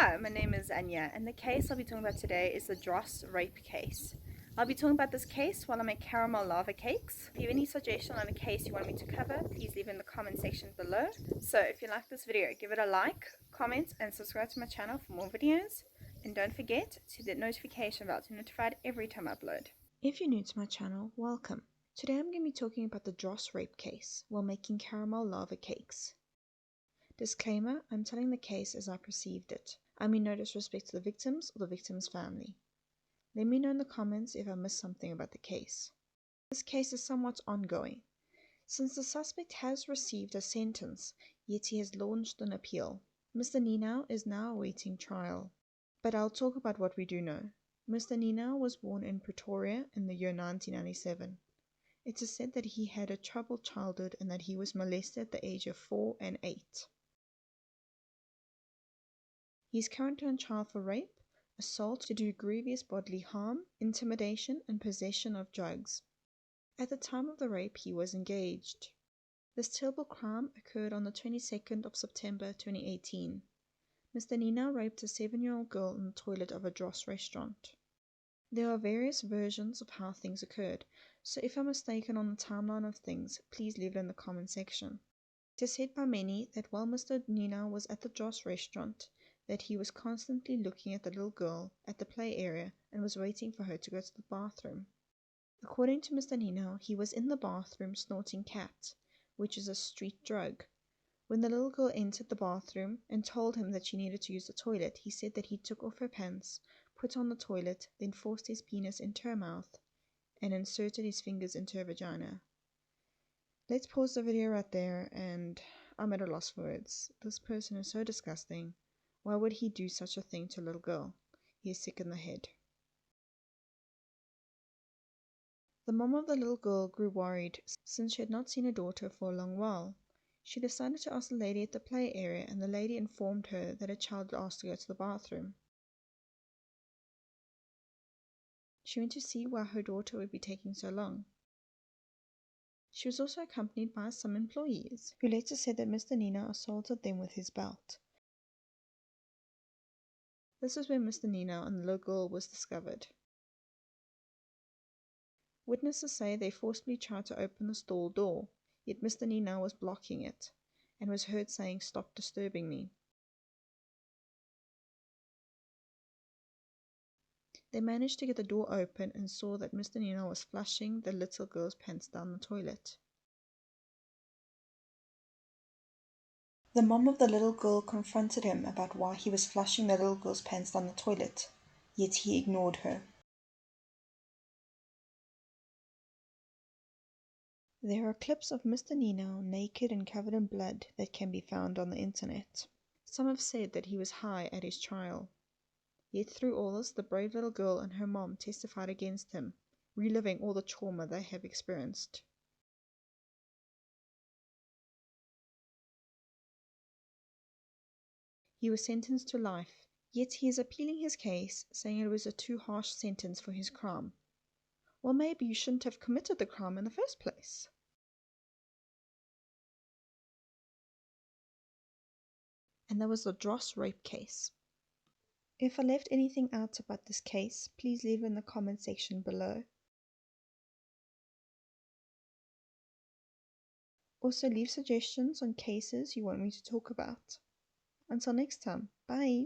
Hi, my name is Anya, and the case I'll be talking about today is the Dros rape case. I'll be talking about this case while I make caramel lava cakes. If you have any suggestion on a case you want me to cover, please leave in the comment section below. So if you like this video, give it a like, comment, and subscribe to my channel for more videos. And don't forget to hit the notification bell to be notified every time I upload. If you're new to my channel, welcome. Today I'm going to be talking about the Dros rape case while making caramel lava cakes. Disclaimer, I'm telling the case as I perceived it. I mean no disrespect to the victims or the victim's family. Let me know in the comments if I missed something about the case. This case is somewhat ongoing. Since the suspect has received a sentence, yet he has launched an appeal. Mr. Ninau is now awaiting trial. But I'll talk about what we do know. Mr. Ninau was born in Pretoria in the year 1997. It is said that he had a troubled childhood and that he was molested at the age of 4 and 8. He is currently on trial for rape, assault to do grievous bodily harm, intimidation, and possession of drugs. At the time of the rape, he was engaged. This terrible crime occurred on the 22nd of September 2018. Mr. Ninau raped a 7-year-old girl in the toilet of a Dros restaurant. There are various versions of how things occurred, so if I'm mistaken on the timeline of things, please leave it in the comment section. It is said by many that while Mr. Ninau was at the Dros restaurant, that he was constantly looking at the little girl at the play area and was waiting for her to go to the bathroom. According to Mr. Ninau, he was in the bathroom snorting cat, which is a street drug. When the little girl entered the bathroom and told him that she needed to use the toilet, he said that he took off her pants, put on the toilet, then forced his penis into her mouth and inserted his fingers into her vagina. Let's pause the video right there, and I'm at a loss for words. This person is so disgusting. Why would he do such a thing to a little girl? He is sick in the head. The mom of the little girl grew worried since she had not seen her daughter for a long while. She decided to ask the lady at the play area, and the lady informed her that her child had asked to go to the bathroom. She went to see why her daughter would be taking so long. She was also accompanied by some employees, who later said that Mr. Ninau assaulted them with his belt. This is where Mr. Ninau and the little girl was discovered. Witnesses say they forcibly tried to open the stall door, yet Mr. Ninau was blocking it, and was heard saying, "Stop disturbing me." They managed to get the door open and saw that Mr. Ninau was flushing the little girl's pants down the toilet. The mom of the little girl confronted him about why he was flushing the little girl's pants down the toilet, yet he ignored her. There are clips of Mr. Ninau naked and covered in blood that can be found on the internet. Some have said that he was high at his trial. Yet through all this, the brave little girl and her mom testified against him, reliving all the trauma they have experienced. He was sentenced to life, yet he is appealing his case, saying it was a too harsh sentence for his crime. Well, maybe you shouldn't have committed the crime in the first place. And that was the Dros rape case. If I left anything out about this case, please leave it in the comment section below. Also leave suggestions on cases you want me to talk about. Until next time, bye!